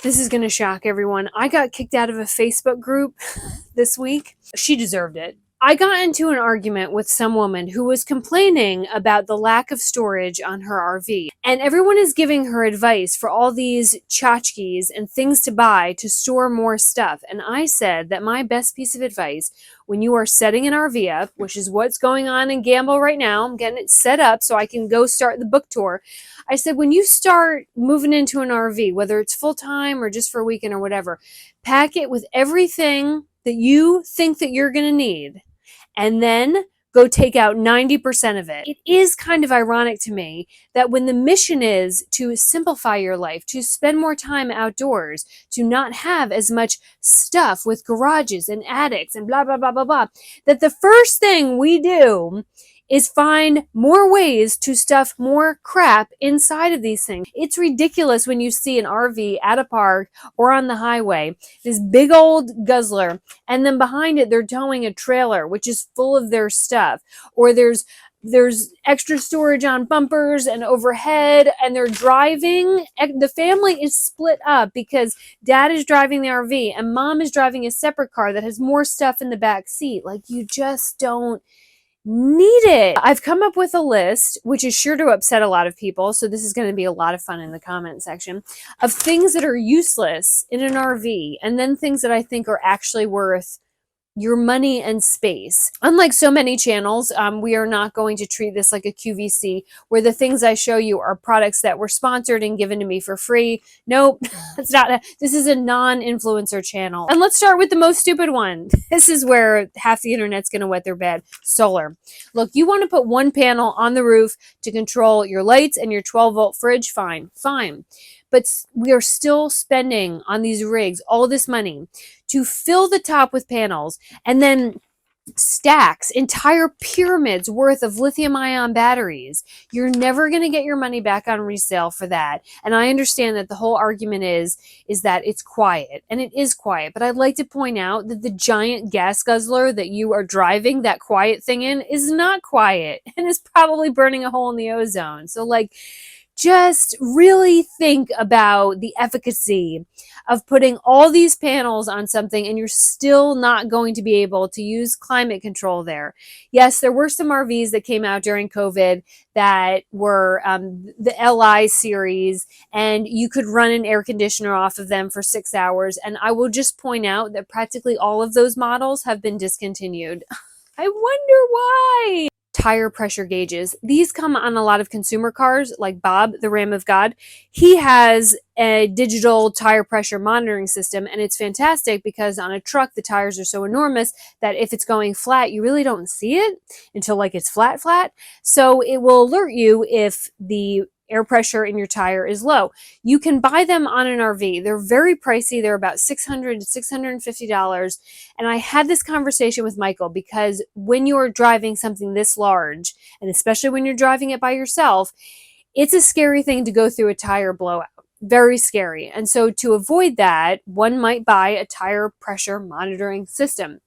This is going to shock everyone. I got kicked out of a Facebook group this week. She deserved it. I got into an argument with some woman who was complaining about the lack of storage on her RV. And everyone is giving her advice for all these tchotchkes and things to buy to store more stuff. And I said that my best piece of advice when you are setting an RV up, which is what's going on in Gamble right now, I'm getting it set up so I can go start the book tour. I said, when you start moving into an RV, whether it's full time or just for a weekend or whatever, pack it with everything that you think that you're going to need. And then go take out 90% of it. It is kind of ironic to me that when the mission is to simplify your life, to spend more time outdoors, to not have as much stuff with garages and attics and blah, blah, blah, blah, blah, that the first thing we do is find more ways to stuff more crap inside of these things. It's ridiculous when you see an RV at a park or on the highway, this big old guzzler, and then behind it they're towing a trailer which is full of their stuff, or there's extra storage on bumpers and overhead, and they're driving. The family is split up because dad is driving the RV and mom is driving a separate car that has more stuff in the back seat. Like, you just don't need it. I've come up with a list, which is sure to upset a lot of people, so this is going to be a lot of fun in the comment section, of things that are useless in an RV, and then things that I think are actually worth your money and space. Unlike so many channels, we are not going to treat this like a QVC, where the things I show you are products that were sponsored and given to me for free. Nope, it's not. This is a non-influencer channel. And let's start with the most stupid one. This is where half the internet's going to wet their bed. Solar. Look, you want to put one panel on the roof to control your lights and your 12-volt fridge? Fine. But we are still spending on these rigs all this money to fill the top with panels, and then stacks, entire pyramids worth of lithium-ion batteries. You're never going to get your money back on resale for that. And I understand that the whole argument is that it's quiet, and it is quiet. But I'd like to point out that the giant gas guzzler that you are driving that quiet thing in is not quiet and is probably burning a hole in the ozone. So, like, just really think about the efficacy of putting all these panels on something and you're still not going to be able to use climate control there. Yes, there were some RVs that came out during COVID that were the LI series, and you could run an air conditioner off of them for 6 hours. And I will just point out that practically all of those models have been discontinued. I wonder why. Tire pressure gauges. These come on a lot of consumer cars, like Bob, the Ram of God. He has a digital tire pressure monitoring system, and it's fantastic because on a truck, the tires are so enormous that if it's going flat, you really don't see it until like it's flat. So it will alert you if the air pressure in your tire is low. You can buy them on an RV. They're very pricey. They're about $600 to $650. And I had this conversation with Michael because when you're driving something this large, and especially when you're driving it by yourself, it's a scary thing to go through a tire blowout. Very scary. And so to avoid that, one might buy a tire pressure monitoring system.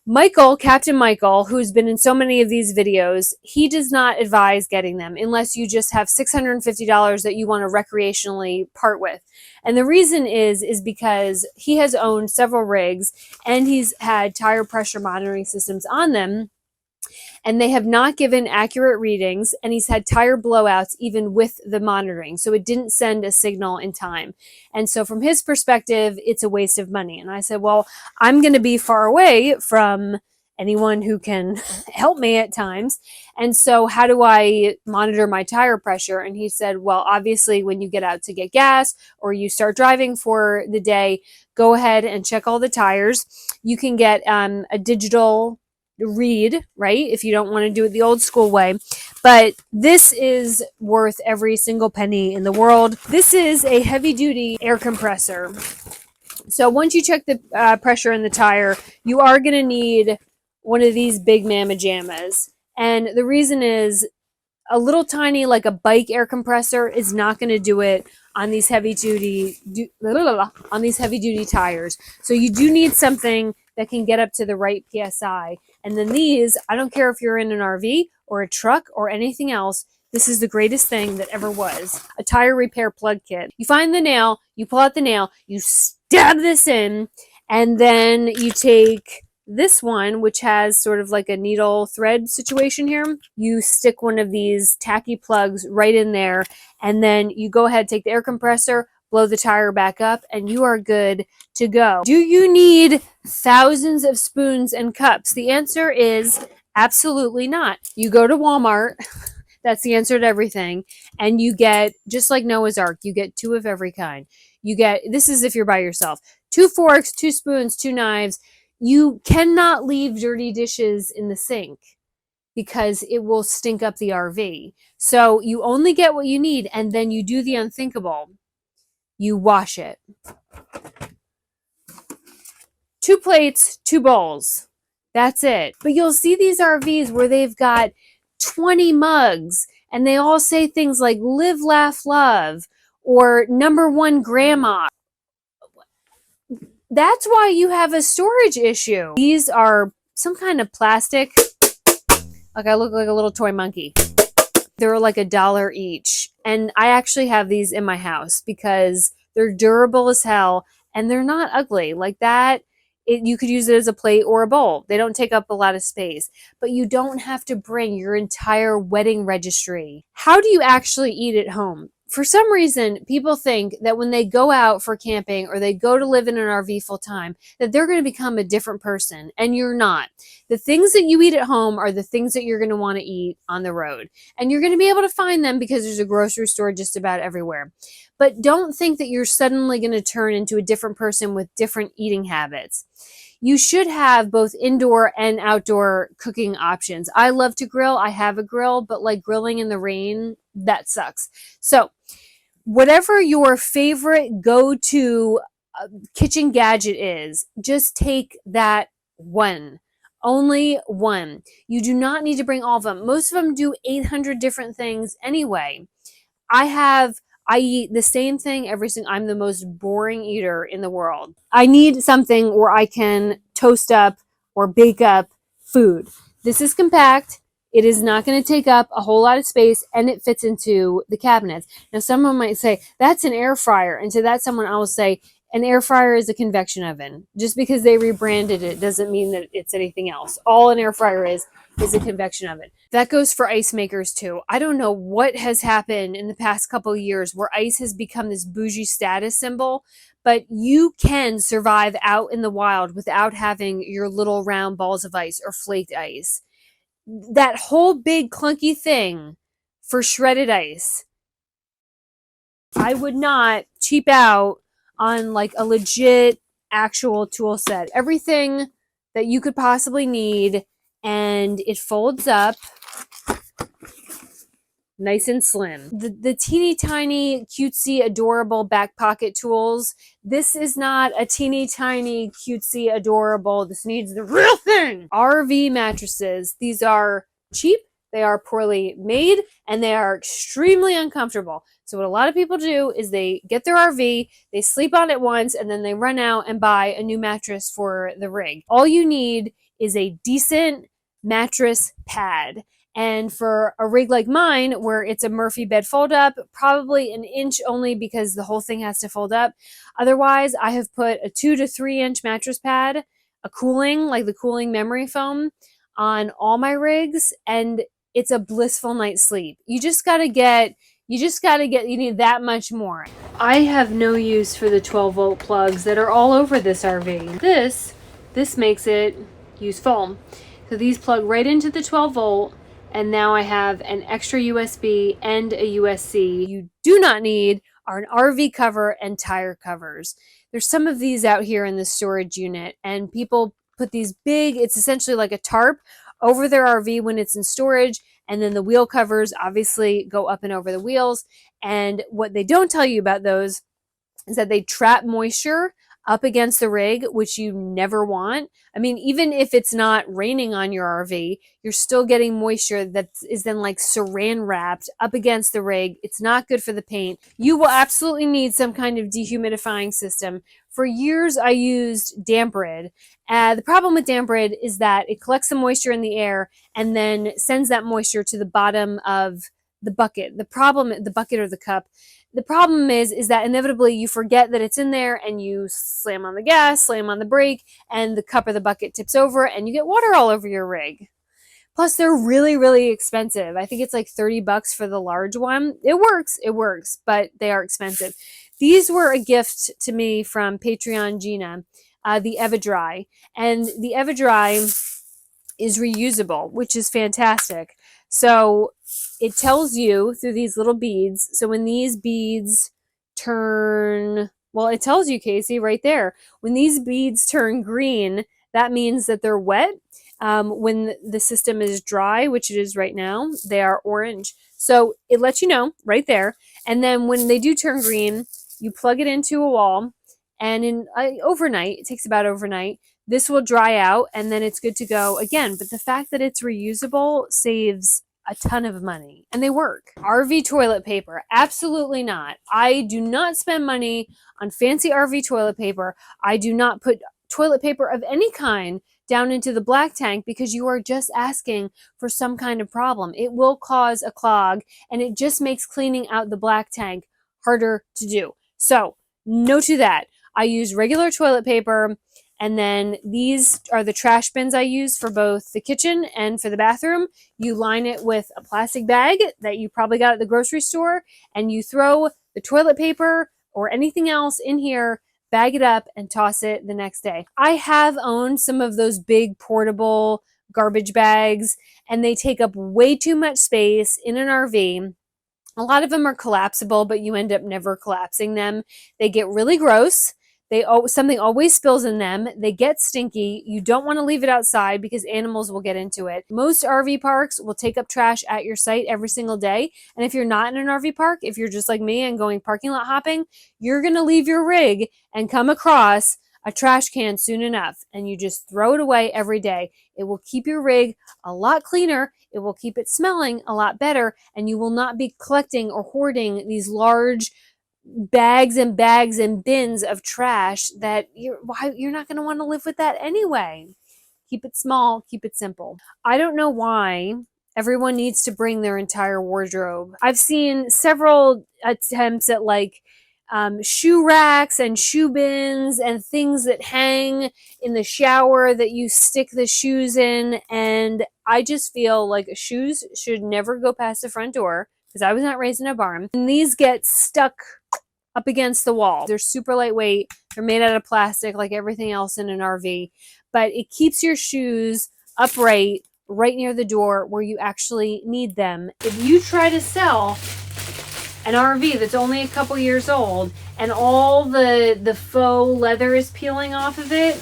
Michael, Captain Michael, who's been in so many of these videos, he does not advise getting them unless you just have $650 that you want to recreationally part with. And the reason is because he has owned several rigs and he's had tire pressure monitoring systems on them, and they have not given accurate readings, and he's had tire blowouts even with the monitoring. So it didn't send a signal in time. And so from his perspective, it's a waste of money. And I said, well, I'm going to be far away from anyone who can help me at times. And so how do I monitor my tire pressure? And he said, well, obviously when you get out to get gas or you start driving for the day, go ahead and check all the tires. You can get a digital read, right? If you don't want to do it the old school way. But this is worth every single penny in the world. This is a heavy duty air compressor. So once you check the pressure in the tire, you are going to need one of these big mamma jammas. And the reason is a little tiny, like a bike air compressor, is not going to do it on these heavy duty tires. So you do need something that can get up to the right PSI. And then these, I don't care if you're in an RV or a truck or anything else, This is the greatest thing that ever was. A tire repair plug kit. You find the nail, you pull out the nail, you stab this in, and then you take this one, which has sort of like a needle thread situation here. You stick one of these tacky plugs right in there, and then you go ahead, take the air compressor, blow the tire back up, and you are good to go. Do you need thousands of spoons and cups? The answer is absolutely not. You go to Walmart, that's the answer to everything, and you get, just like Noah's Ark, you get 2 of every kind. You get, this is if you're by yourself, 2 forks, 2 spoons, 2 knives. You cannot leave dirty dishes in the sink because it will stink up the RV. So you only get what you need, and then you do the unthinkable. You wash it. 2 plates, 2 bowls. That's it. But you'll see these RVs where they've got 20 mugs, and they all say things like live, laugh, love, or number 1 grandma. That's why you have a storage issue. These are some kind of plastic. Like, I look like a little toy monkey. They're like $1 each. And I actually have these in my house because they're durable as hell and they're not ugly. Like that, you could use it as a plate or a bowl. They don't take up a lot of space. But you don't have to bring your entire wedding registry. How do you actually eat at home? For some reason, people think that when they go out for camping or they go to live in an RV full time, that they're going to become a different person, and you're not. The things that you eat at home are the things that you're going to want to eat on the road, and you're going to be able to find them because there's a grocery store just about everywhere. But don't think that you're suddenly going to turn into a different person with different eating habits. You should have both indoor and outdoor cooking options. I love to grill. I have a grill, but like grilling in the rain, that sucks. So whatever your favorite go-to kitchen gadget is, just take that one. Only one. You do not need to bring all of them. Most of them do 800 different things anyway. I eat the same thing every single. I'm the most boring eater in the world. I need something where I can toast up or bake up food. This is compact. It is not going to take up a whole lot of space, and it fits into the cabinets. Now, someone might say, that's an air fryer. And to that someone, I will say, an air fryer is a convection oven. Just because they rebranded it doesn't mean that it's anything else. All an air fryer is a convection oven. That goes for ice makers too. I don't know what has happened in the past couple of years where ice has become this bougie status symbol, but you can survive out in the wild without having your little round balls of ice or flaked ice. That whole big clunky thing for shredded ice, I would not cheap out on like a legit actual tool set. Everything that you could possibly need, and it folds up nice and slim. The teeny tiny cutesy adorable back pocket tools, this is not a teeny tiny cutesy adorable. This needs the real thing. RV mattresses. These are cheap, they are poorly made, and they are extremely uncomfortable. So what a lot of people do is they get their RV, they sleep on it once, and then they run out and buy a new mattress for the rig. All you need is a decent mattress pad. And for a rig like mine, where it's a Murphy bed fold up, probably an inch only because the whole thing has to fold up. Otherwise, I have put a 2 to 3 inch mattress pad, a cooling, like the cooling memory foam, on all my rigs, and it's a blissful night's sleep. You need that much more. I have no use for the 12-volt plugs that are all over this RV. This makes it useful. So these plug right into the 12-volt, and now I have an extra USB and a USB. You do not need are an RV cover and tire covers. There's some of these out here in the storage unit, and people put these big, it's essentially like a tarp over their RV when it's in storage, and then the wheel covers obviously go up and over the wheels. And what they don't tell you about those is that they trap moisture up against the rig, which you never want. I mean, even if it's not raining on your RV, you're still getting moisture that is then like saran wrapped up against the rig. It's not good for the paint. You will absolutely need some kind of dehumidifying system. For years, I used damp rid. The problem with damp rid is that it collects the moisture in the air and then sends that moisture to the bottom of the bucket. The bucket or the cup. The problem is that inevitably you forget that it's in there and you slam on the gas, slam on the brake, and the cup or the bucket tips over and you get water all over your rig. Plus, they're really, really expensive. I think it's like $30 for the large one. It works, but they are expensive. These were a gift to me from Patreon Gina, the EvaDry. And the EvaDry is reusable, which is fantastic. So it tells you through these little beads. So when these beads turn, well, it tells you, Casey, right there. When these beads turn green, that means that they're wet. When the system is dry, which it is right now, they are orange. So it lets you know right there. And then when they do turn green, you plug it into a wall, and in overnight, it takes about overnight, this will dry out and then it's good to go again. But the fact that it's reusable saves a ton of money, and they work. RV toilet paper, absolutely not. I do not spend money on fancy RV toilet paper. I do not put toilet paper of any kind down into the black tank because you are just asking for some kind of problem. It will cause a clog, and it just makes cleaning out the black tank harder to do. So no to that. I use regular toilet paper, and then these are the trash bins I use for both the kitchen and for the bathroom. You line it with a plastic bag that you probably got at the grocery store, and you throw the toilet paper or anything else in here, bag it up, and toss it the next day. I have owned some of those big portable garbage bags, and they take up way too much space in an RV. A lot of them are collapsible, but you end up never collapsing them. They get really gross. Something always spills in them. They get stinky. You don't want to leave it outside because animals will get into it. Most RV parks will take up trash at your site every single day. And if you're not in an RV park, if you're just like me and going parking lot hopping, you're going to leave your rig and come across a trash can soon enough, and you just throw it away every day. It will keep your rig a lot cleaner. It will keep it smelling a lot better, and you will not be collecting or hoarding these large bags and bags and bins of trash that you're not going to want to live with that anyway. Keep it small, keep it simple. I don't know why everyone needs to bring their entire wardrobe. I've seen several attempts at like shoe racks and shoe bins and things that hang in the shower that you stick the shoes in, and I just feel like shoes should never go past the front door because I was not raised in a barn, and these get stuck up against the wall. They're super lightweight. They're made out of plastic like everything else in an RV, but it keeps your shoes upright right near the door where you actually need them. If you try to sell an RV that's only a couple years old and all the faux leather is peeling off of it,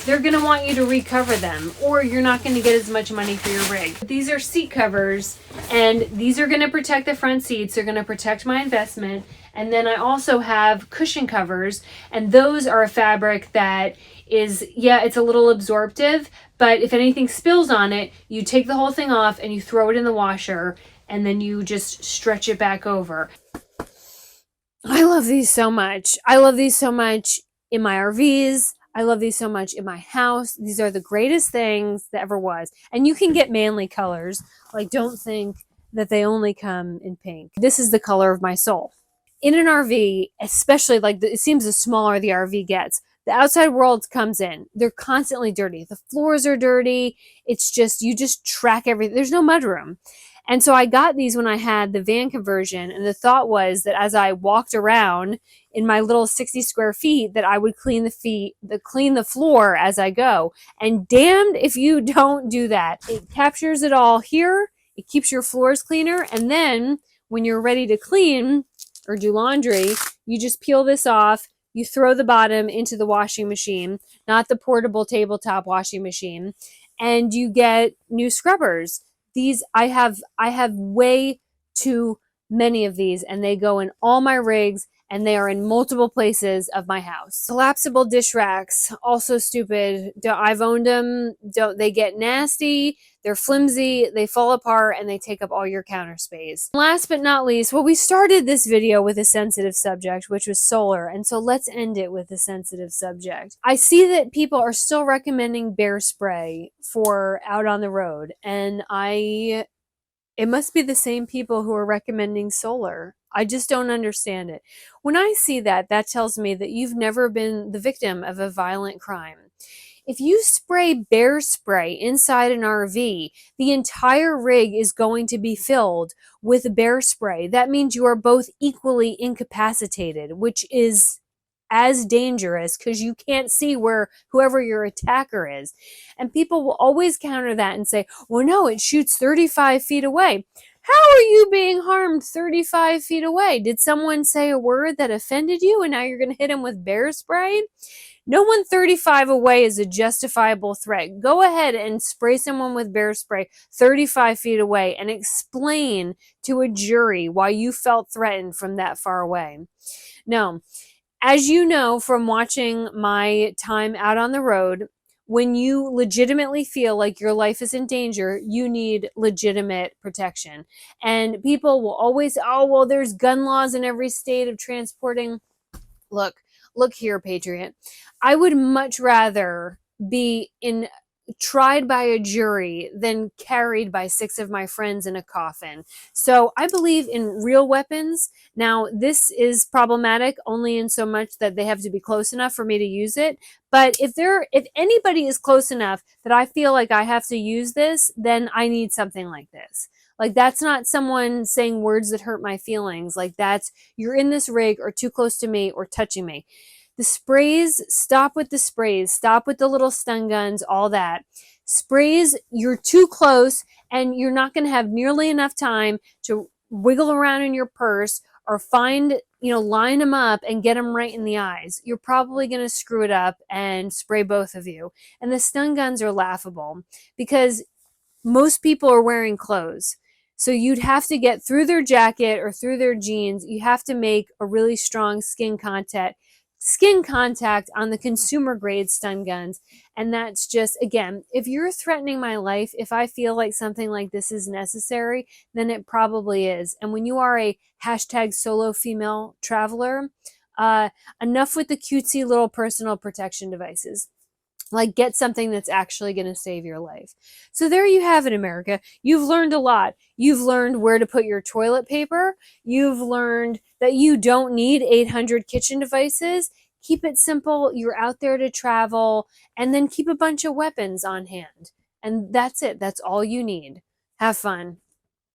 they're going to want you to recover them, or you're not going to get as much money for your rig. These are seat covers, and these are going to protect the front seats. They're going to protect my investment. And then I also have cushion covers, and those are a fabric that is, yeah, it's a little absorptive, but if anything spills on it, you take the whole thing off and you throw it in the washer, and then you just stretch it back over. I love these so much. I love these so much in my RVs. I love these so much in my house. These are the greatest things that ever was. And you can get manly colors. Like, don't think that they only come in pink. This is the color of my soul. In an RV, especially, like, it seems the smaller the RV gets, the outside world comes in. They're constantly dirty. The floors are dirty. It's just, you just track everything. There's no mudroom. And so I got these when I had the van conversion, and the thought was that as I walked around in my little 60 square feet, that I would clean the floor as I go. And damned if you don't do that. It captures it all here. It keeps your floors cleaner. And then when you're ready to clean or do laundry, you just peel this off. You throw the bottom into the washing machine, not the portable tabletop washing machine, and you get new scrubbers. These I have way too many of these, and they go in all my rigs, and they are in multiple places of my house. Collapsible dish racks, also stupid. I've owned them. They get nasty. They're flimsy. They fall apart, and they take up all your counter space. Last but not least, well, we started this video with a sensitive subject, which was solar, and so let's end it with a sensitive subject. I see that people are still recommending bear spray for out on the road, and I It must be the same people who are recommending solar. I just don't understand it. When I see that, that tells me that you've never been the victim of a violent crime. If you spray bear spray inside an RV, the entire rig is going to be filled with bear spray. That means you are both equally incapacitated, which is as dangerous because you can't see where whoever your attacker is. And people will always counter that and say, well, no, it shoots 35 feet away. How are you being harmed 35 feet away? Did someone say a word that offended you and now you're going to hit them with bear spray? No one 35 away is a justifiable threat. Go ahead and spray someone with bear spray 35 feet away and explain to a jury why you felt threatened from that far away. No, as you know from watching my time out on the road, when you legitimately feel like your life is in danger, you need legitimate protection. And people will always, oh, well, there's gun laws in every state of transporting. Look, look here, Patriot. I would much rather be tried by a jury than carried by 6 of my friends in a coffin. So I believe in real weapons. Now, this is problematic only in so much that they have to be close enough for me to use it. But if anybody is close enough that I feel like I have to use this, then I need something like this. Like, that's not someone saying words that hurt my feelings. Like, that's, you're in this rig or too close to me or touching me. The sprays, stop with the sprays. Stop with the little stun guns, all that. Sprays, you're too close and you're not going to have nearly enough time to wiggle around in your purse or find, line them up and get them right in the eyes. You're probably going to screw it up and spray both of you. And the stun guns are laughable because most people are wearing clothes. So you'd have to get through their jacket or through their jeans. You have to make a really strong skin contact on the consumer grade stun guns. And that's just, again, if you're threatening my life, if I feel like something like this is necessary, then it probably is. And when you are a hashtag solo female traveler, enough with the cutesy little personal protection devices. Like, get something that's actually going to save your life. So there you have it, America. You've learned a lot. You've learned where to put your toilet paper. You've learned that you don't need 800 kitchen devices. Keep it simple. You're out there to travel, and then keep a bunch of weapons on hand. And that's it. That's all you need. Have fun.